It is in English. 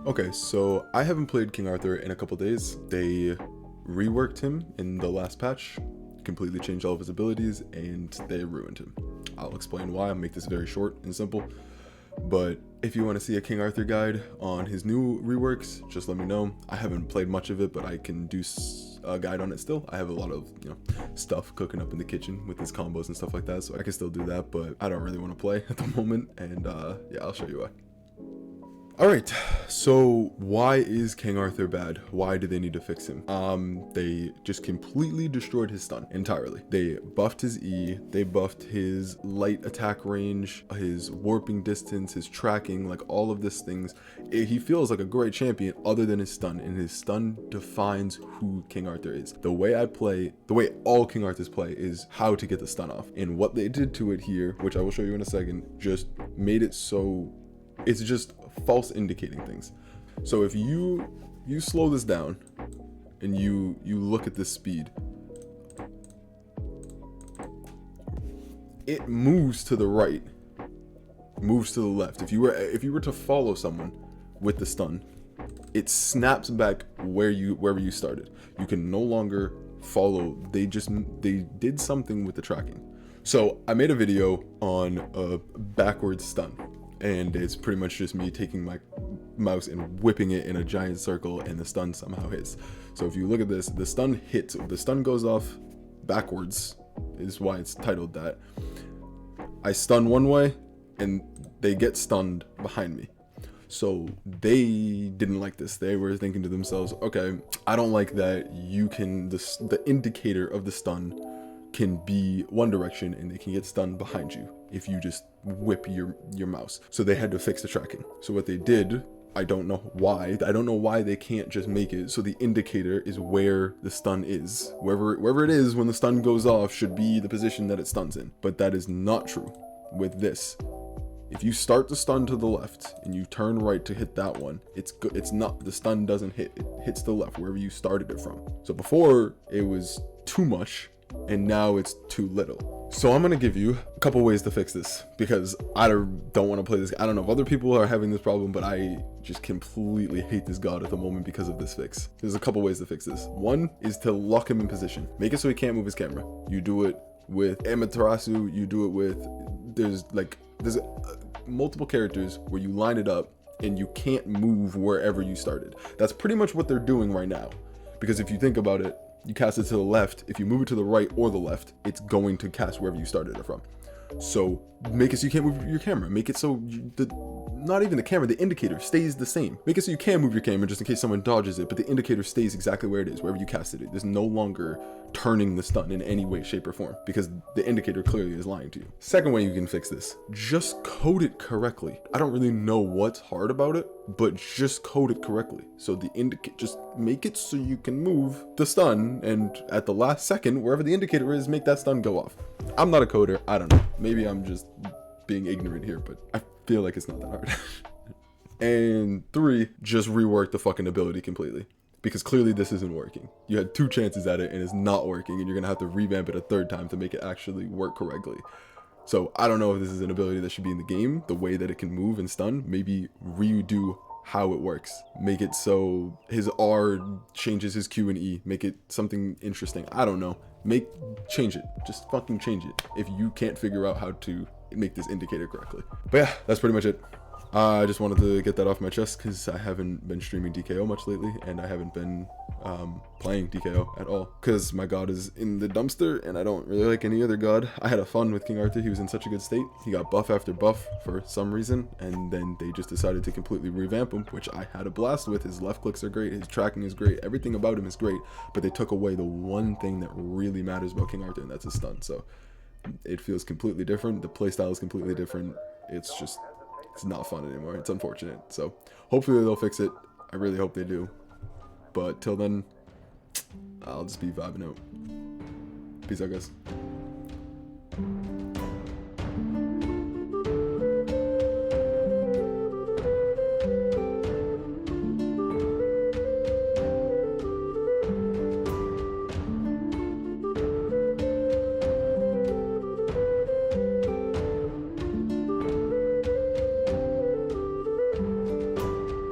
Okay, so I haven't played King Arthur in a couple days. They reworked him in the last patch, completely changed all of his abilities, and they ruined him. I'll explain why. I'll make this very short and simple. But if you want to see a King Arthur guide on his new reworks, just let me know. I haven't played much of it, but I can do a guide on it still. I have a lot of, stuff cooking up in the kitchen with his combos and stuff like that, so I can still do that, but I don't really want to play at the moment, and yeah, I'll show you why. Alright, so why is King Arthur bad? Why do they need to fix him? They just completely destroyed his stun entirely. They buffed his E, they buffed his light attack range, his warping distance, his tracking, like all of these things. He feels like a great champion other than his stun, and his stun defines who King Arthur is. The way I play, the way all King Arthurs play is how to get the stun off. And what they did to it here, which I will show you in a second, just made it so it's just false indicating things. So if you slow this down and you look at this speed, it moves to the right, moves to the left. If you were to follow someone with the stun, it snaps back wherever you started. You can no longer follow. They did something with the tracking. So I made a video on a backwards stun, and it's pretty much just me taking my mouse and whipping it in a giant circle, and the stun somehow hits. So if you look at this, the stun hits, the stun goes off backwards, is why it's titled that. I stun one way and they get stunned behind me. So they didn't like this. They were thinking to themselves, okay, I don't like that you can, the indicator of the stun can be one direction and they can get stunned behind you if you just whip your mouse. So they had to fix the tracking. So what they did, I don't know why they can't just make it so the indicator is where the stun is. Wherever it is when the stun goes off should be the position that it stuns in. But that is not true with this. If you start the stun to the left and you turn right to hit that one, it's not, the stun doesn't hit, it hits the left wherever you started it from. So before it was too much, and now it's too little. So I'm gonna give you a couple ways to fix this, because I don't want to play this. I don't know if other people are having this problem, but I just completely hate this god at the moment because of this fix. There's a couple ways to fix this. One is to lock him in position. Make it so he can't move his camera. You do it with Amaterasu, you do it with, there's multiple characters where you line it up and you can't move wherever you started. That's pretty much what they're doing right now. Because if you think about it, you cast it to the left. If you move it to the right or the left, it's going to cast wherever you started it from. So make it so you can't move your camera. Make it so not even the camera, the indicator stays the same. Make it so you can move your camera just in case someone dodges it, but the indicator stays exactly where it is, wherever you casted it. There's no longer turning the stun in any way, shape, or form, because the indicator clearly is lying to you. Second way you can fix this, just code it correctly. I don't really know what's hard about it, but just code it correctly. So the just make it so you can move the stun, and at the last second, wherever the indicator is, make that stun go off. I'm not a coder, I don't know. Maybe I'm just being ignorant here, but I feel like it's not that hard. And 3, just rework the fucking ability completely, because clearly this isn't working. You had 2 chances at it and it's not working, and you're gonna have to revamp it a 3rd time to make it actually work correctly. So I don't know if this is an ability that should be in the game, the way that it can move and stun. Maybe redo how it works. Make it so his R changes his Q and E. Make it something interesting. I don't know. Change it. Just fucking change it if you can't figure out how to make this indicator correctly. But yeah, that's pretty much it. I just wanted to get that off my chest because I haven't been streaming DKO much lately, and I haven't been playing DKO at all because my god is in the dumpster and I don't really like any other god. I had a fun with King Arthur. He was in such a good state. He got buff after buff for some reason, and then they just decided to completely revamp him, which I had a blast with. His left clicks are great, his tracking is great, everything about him is great, but they took away the one thing that really matters about King Arthur, and that's his stun. So it feels completely different. The playstyle is completely different. It's not fun anymore. It's unfortunate. So hopefully they'll fix it. I really hope they do. But till then, I'll just be vibing out. Peace out, guys.